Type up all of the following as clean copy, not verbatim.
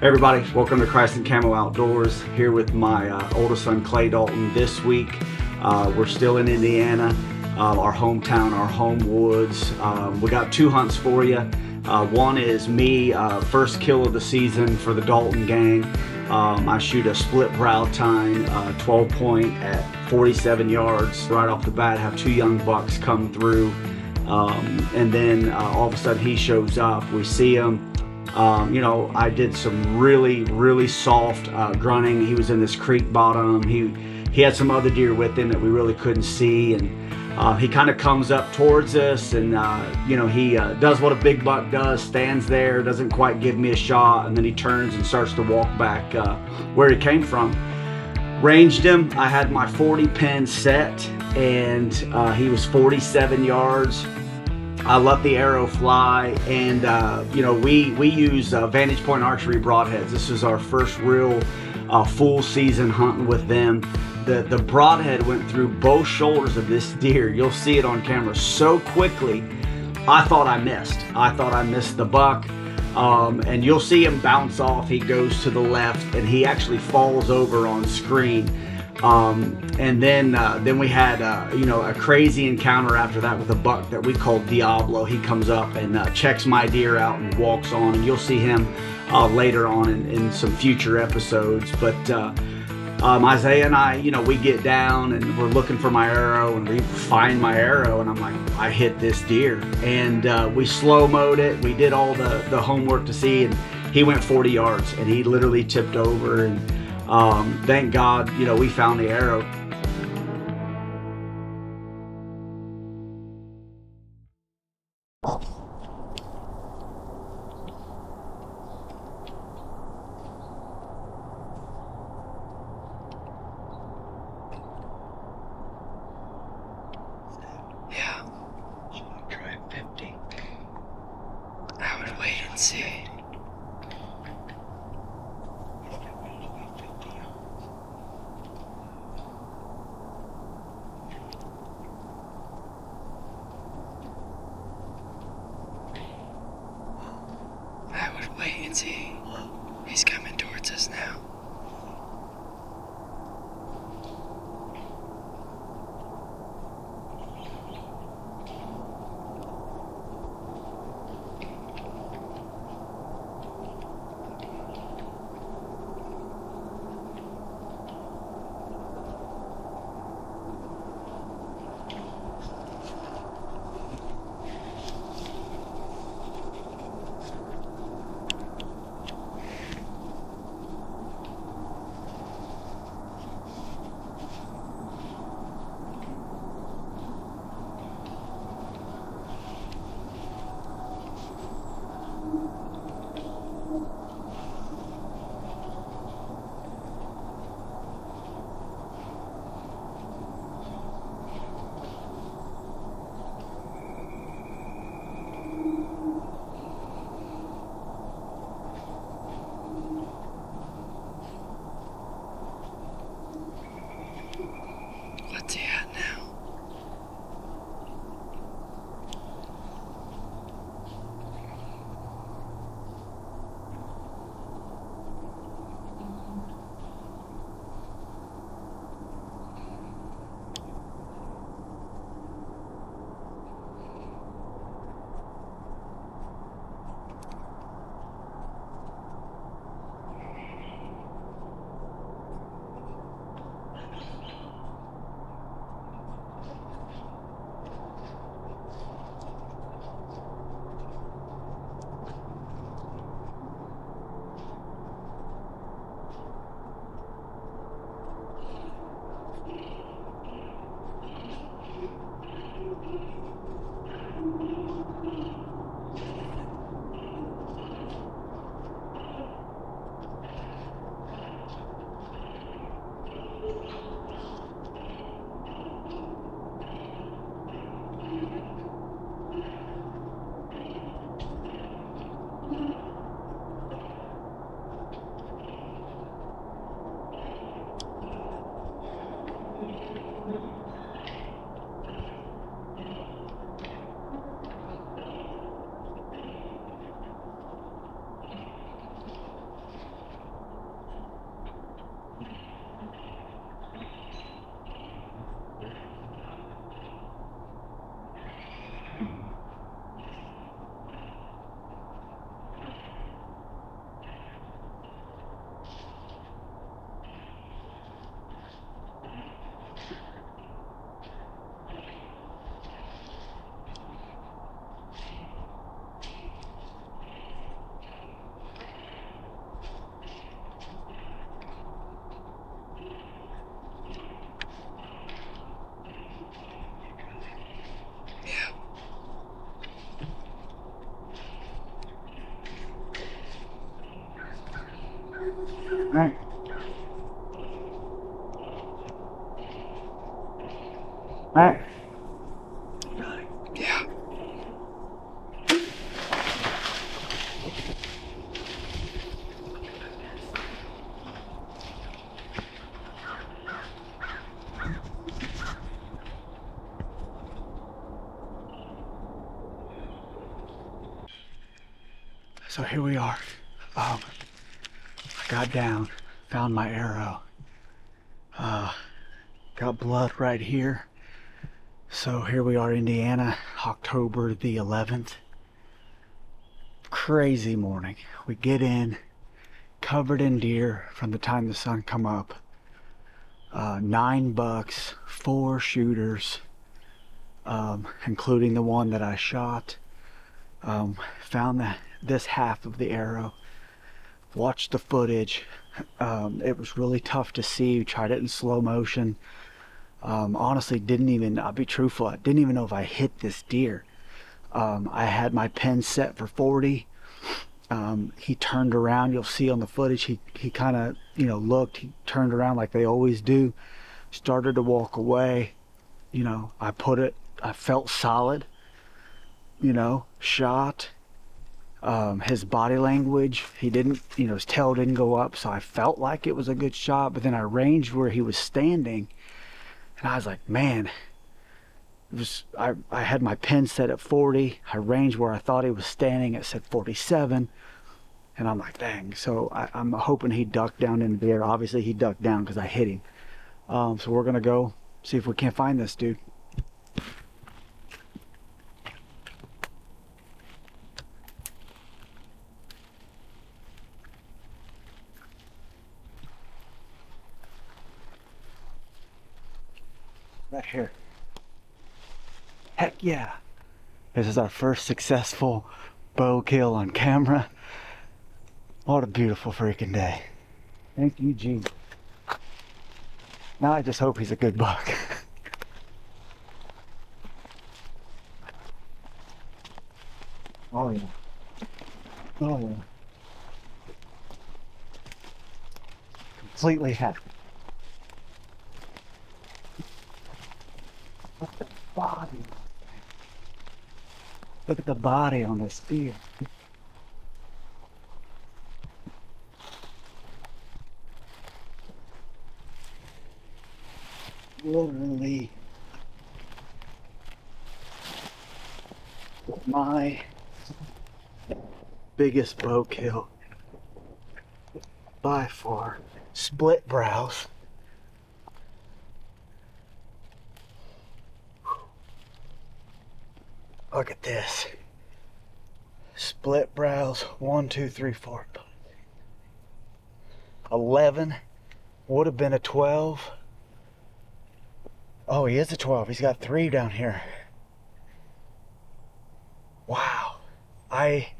Hey everybody, welcome to Christ and Camo Outdoors. Here with my oldest son Clay Dalton this week. We're still in Indiana, our hometown, our home woods. We got two hunts for you. One is me, first kill of the season for the Dalton gang. I shoot a split brow tine, 12 point at 47 yards. Right off the bat, have two young bucks come through. And then all of a sudden he shows up. We see him. I did some really soft grunting. He was in this creek bottom. He had some other deer with him that we really couldn't see, and he kind of comes up towards us, and he does what a big buck does, stands there, doesn't quite give me a shot, and then he turns and starts to walk back where he came from. Ranged him. I had my 40 pin set, and he was 47 yards. I let the arrow fly, and we use Vantage Point Archery broadheads. This is our first real full season hunting with them. The broadhead went through both shoulders of this deer. You'll see it on camera so quickly. I thought I missed the buck, and you'll see him bounce off. He goes to the left, and he actually falls over on screen. And then we had a crazy encounter after that with a buck that we called Diablo. He comes up and checks my deer out and walks on, and you'll see him later on in some future episodes. But Isaiah and I, we get down and we're looking for my arrow, and we find my arrow, and I'm like, I hit this deer. And we slow-moed it. We did all the homework to see, and he went 40 yards, and he literally tipped over. And thank God, we found the arrow. Yeah. Should I try 50? I would wait and see. I would wait and see. He's coming towards us now. Right. Right. Yeah. So here we are. I got down, found my arrow. Got blood right here. So here we are, Indiana, October the 11th. Crazy morning. We get in, covered in deer from the time the sun come up. 9 bucks, 4 shooters, including the one that I shot. Found this half of the arrow. Watched the footage. It was really tough to see. Tried it in slow motion. Honestly, I'll be truthful, I didn't even know if I hit this deer. I had my pin set for 40. He turned around. You'll see on the footage, he kind of, looked. He turned around like they always do. Started to walk away. I felt solid. Shot. His body language, he didn't, his tail didn't go up, so I felt like it was a good shot. But then I ranged where he was standing, and I was like, man, I had my pin set at 40. I ranged where I thought he was standing. It said 47, and I'm like, dang. So I'm hoping he ducked down in the air. Obviously he ducked down because I hit him. So we're gonna go see if we can't find this dude. Right here. Heck yeah. This is our first successful bow kill on camera. What a beautiful freaking day. Thank you, G. Now I just hope he's a good buck. Oh yeah. Oh yeah. Completely happy. Look at the body. Look at the body on this deer. Literally my biggest bow kill by far. Split brows. Look at this. Split brows. 1, 2, 3, 4. 11. Would have been a 12. Oh, he is a 12. He's got 3 down here. Wow. I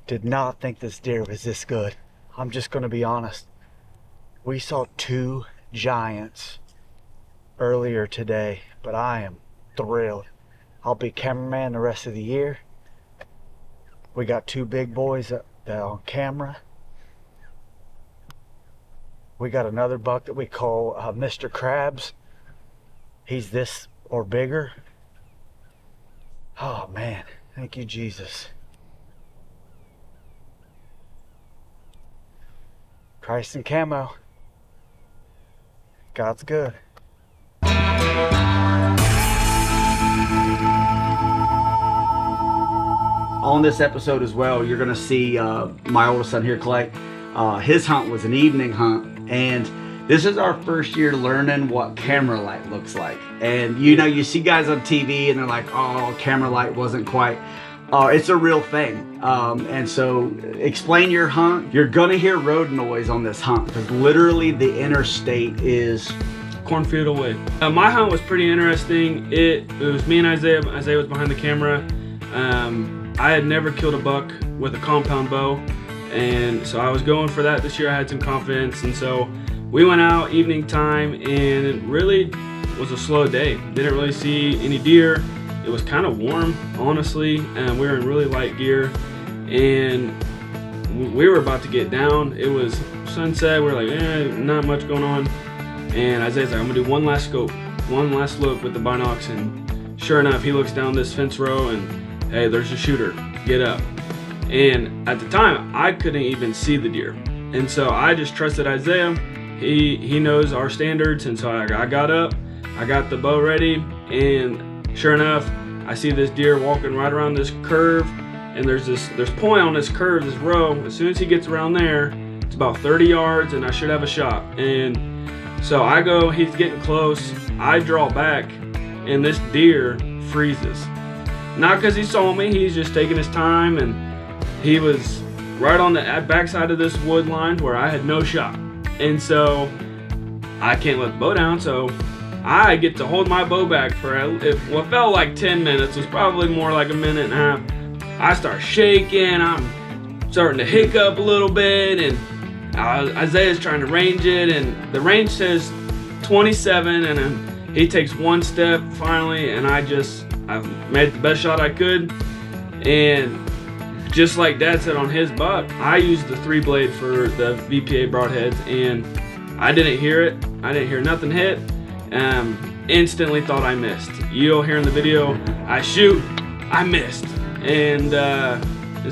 did not think this deer was this good. I'm just going to be honest. We saw 2 giants earlier today, but I am thrilled. I'll be cameraman the rest of the year. We got 2 big boys that on camera. We got another buck that we call Mr. Krabs. He's this or bigger. Oh man, thank you, Jesus. Christ and Camo. God's good. On this episode as well, you're gonna see my oldest son here, Clay. His hunt was an evening hunt, and this is our first year learning what camera light looks like. And you see guys on TV and they're like, oh, camera light wasn't quite. It's a real thing. And so explain your hunt. You're gonna hear road noise on this hunt because literally the interstate is cornfield away. My hunt was pretty interesting. It was me and Isaiah. Isaiah was behind the camera. I had never killed a buck with a compound bow, and so I was going for that this year. I had some confidence, and so we went out evening time, and it really was a slow day. Didn't really see any deer. It was kind of warm, honestly, and we were in really light gear. And we were about to get down. It was sunset. We're like, not much going on. And Isaiah's like, I'm gonna do one last scope, one last look with the binocs. And sure enough, he looks down this fence row and, hey, there's a shooter. Get up. And at the time, I couldn't even see the deer. And so I just trusted Isaiah. He knows our standards. And so I got up, I got the bow ready, and sure enough, I see this deer walking right around this curve. And there's point on this curve, this row. As soon as he gets around there, it's about 30 yards, and I should have a shot. And so I go, he's getting close. I draw back, and this deer freezes. Not because he saw me, he's just taking his time, and he was right on the backside of this wood line where I had no shot. And so I can't let the bow down, so I get to hold my bow back for what felt like 10 minutes. It was probably more like a minute and a half. I start shaking, I'm starting to hiccup a little bit, and Isaiah's trying to range it, and the range says 27, and then he takes one step finally, and I made the best shot I could. And just like Dad said on his buck, I used the 3-blade for the VPA broadheads, and I didn't hear it. I didn't hear nothing hit. Instantly thought I missed. You'll hear in the video, I shoot, I missed. And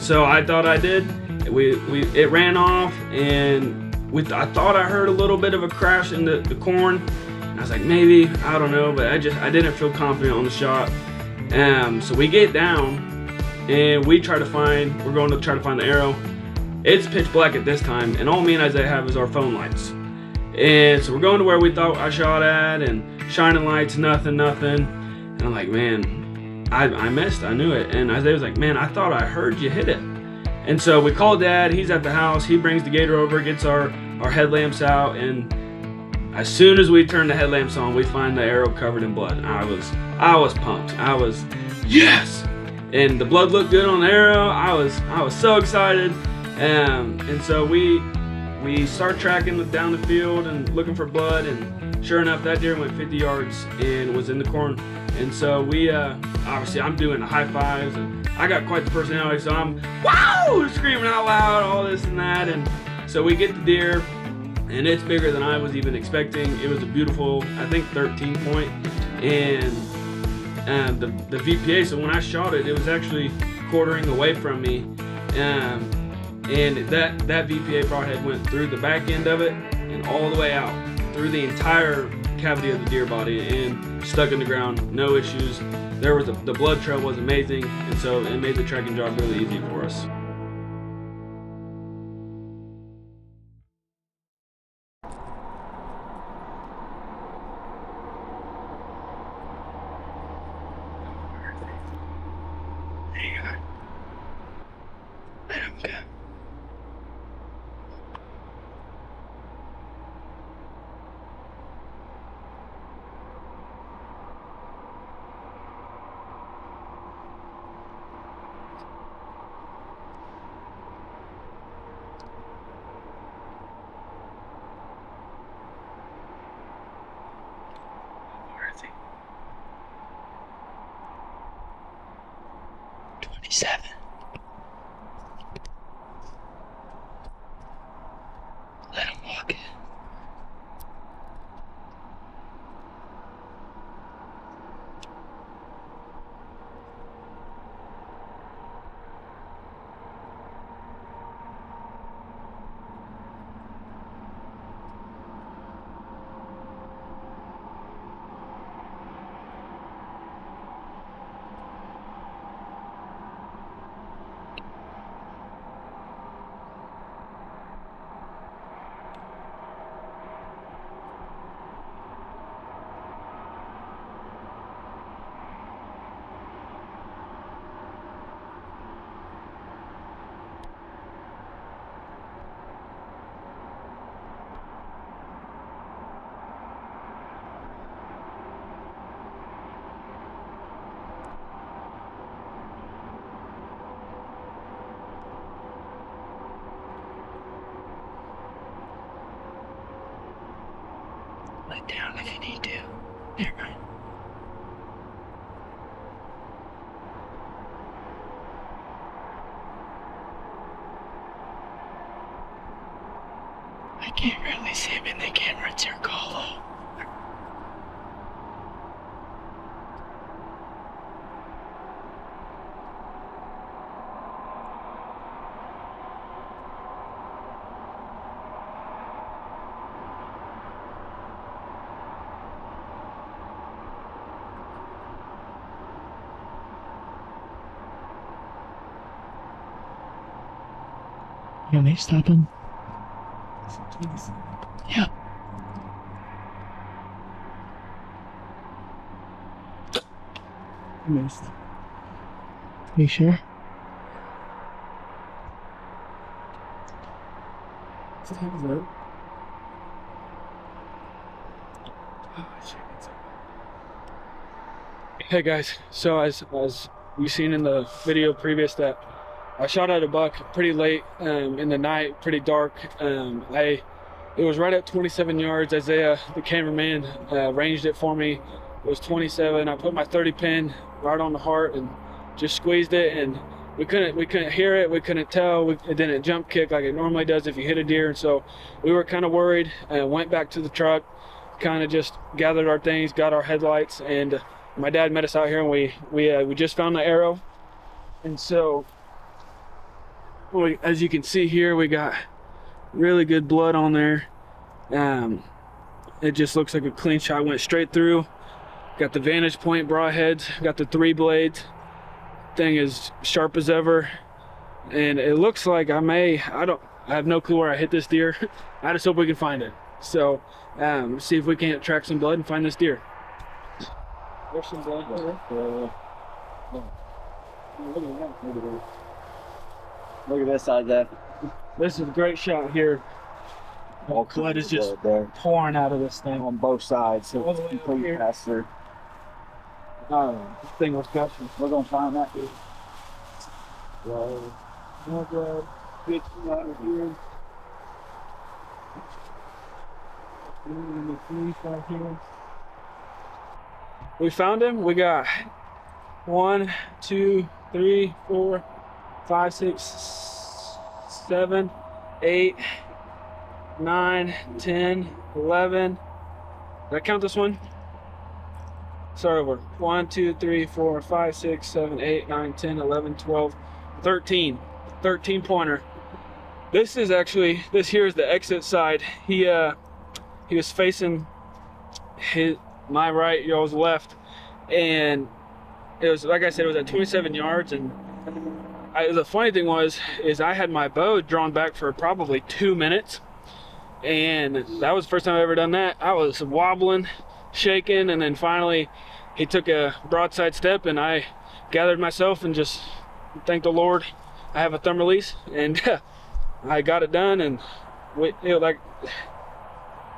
so I thought I did. It ran off, and I thought I heard a little bit of a crash in the corn. And I was like, maybe, I don't know, but I didn't feel confident on the shot. So we get down, and we're going to try to find the arrow. It's pitch black at this time, and all me and Isaiah have is our phone lights. And so we're going to where we thought I shot at, and shining lights, nothing. And I'm like, man, I missed, I knew it. And Isaiah was like, man, I thought I heard you hit it. And so we call Dad, he's at the house, he brings the gator over, gets our headlamps out, and as soon as we turn the headlamps on, we find the arrow covered in blood. I was pumped. I was, yes! And the blood looked good on the arrow. I was so excited. And so we start tracking down the field and looking for blood, and sure enough, that deer went 50 yards and was in the corn. And so we, obviously I'm doing the high fives, and I got quite the personality, so I'm, wow, screaming out loud, all this and that. And so we get the deer, and it's bigger than I was even expecting. It was a beautiful, I think 13 point, and the VPA, so when I shot it, it was actually quartering away from me. And that VPA broadhead went through the back end of it and all the way out through the entire cavity of the deer body and stuck in the ground, no issues. The blood trail was amazing, and so it made the tracking job really easy for us. There you go. Let him go. Where is he? 27. Let him walk in. Let down if you need to. Never mind. Can't really see him in the camera. It's your call. You may stop him. Yeah. Missed. Are you sure? Hey guys, so as we've seen in the video previous, that I shot at a buck pretty late in the night, pretty dark. It was right at 27 yards. Isaiah, the cameraman, ranged it for me. It was 27. I put my 30 pin right on the heart and just squeezed it, and we couldn't hear it. We couldn't tell. It didn't jump kick like it normally does if you hit a deer, and so we were kind of worried. Went back to the truck, kind of just gathered our things, got our headlights, and my dad met us out here, and we just found the arrow, and so. As you can see here, we got really good blood on there. It just looks like a clean shot, went straight through. Got the vantage point broadheads, got the 3 blades. Thing is sharp as ever. And it looks like I have no clue where I hit this deer. I just hope we can find it. So, see if we can't track some blood and find this deer. There's some blood there. Look at this side there. This is a great shot here. All Blood is kinds of just blood there pouring out of this thing. on both sides, so All it's the way up complete here. pass through. This thing was gushing. We're gonna find that dude. More blood. Big out of here. We found him. We got 1, 2, 3, 4, 5, 6, 7, 8, 9, 10, 11. Did I count this one? Start over. 1, 2, 3, 4, 5, 6, 7, 8, 9, 10, 11, 12, 13. 13 pointer. This is actually, this here is the exit side. He was facing my right, y'all's left, and it was, like I said, it was at 27 yards, and the funny thing is I had my bow drawn back for probably 2 minutes, and that was the first time I've ever done that. I was wobbling, shaking, and then finally he took a broadside step, and I gathered myself and just thanked the Lord. I have a thumb release, and I got it done, and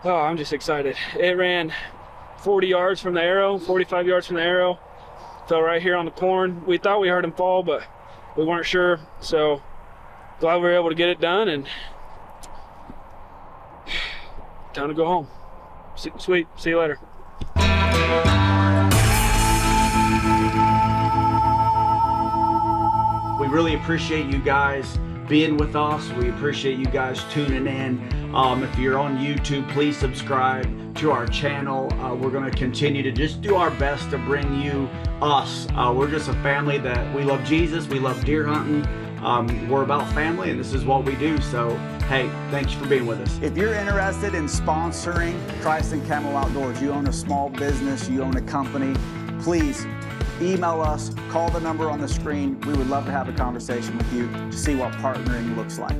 I'm just excited. It ran 40 yards from the arrow, 45 yards from the arrow, fell right here on the corn. We thought we heard him fall, but we weren't sure, so glad we were able to get it done, and time to go home. Sweet, see you later. We really appreciate you guys being with us. We appreciate you guys tuning in. If you're on YouTube, please subscribe to our channel. We're going to continue to just do our best to bring you us. We're just a family that we love Jesus. We love deer hunting. We're about family, and this is what we do. So, hey, thanks for being with us. If you're interested in sponsoring Christ and Camo Outdoors, you own a small business, you own a company, please email us, call the number on the screen. We would love to have a conversation with you to see what partnering looks like.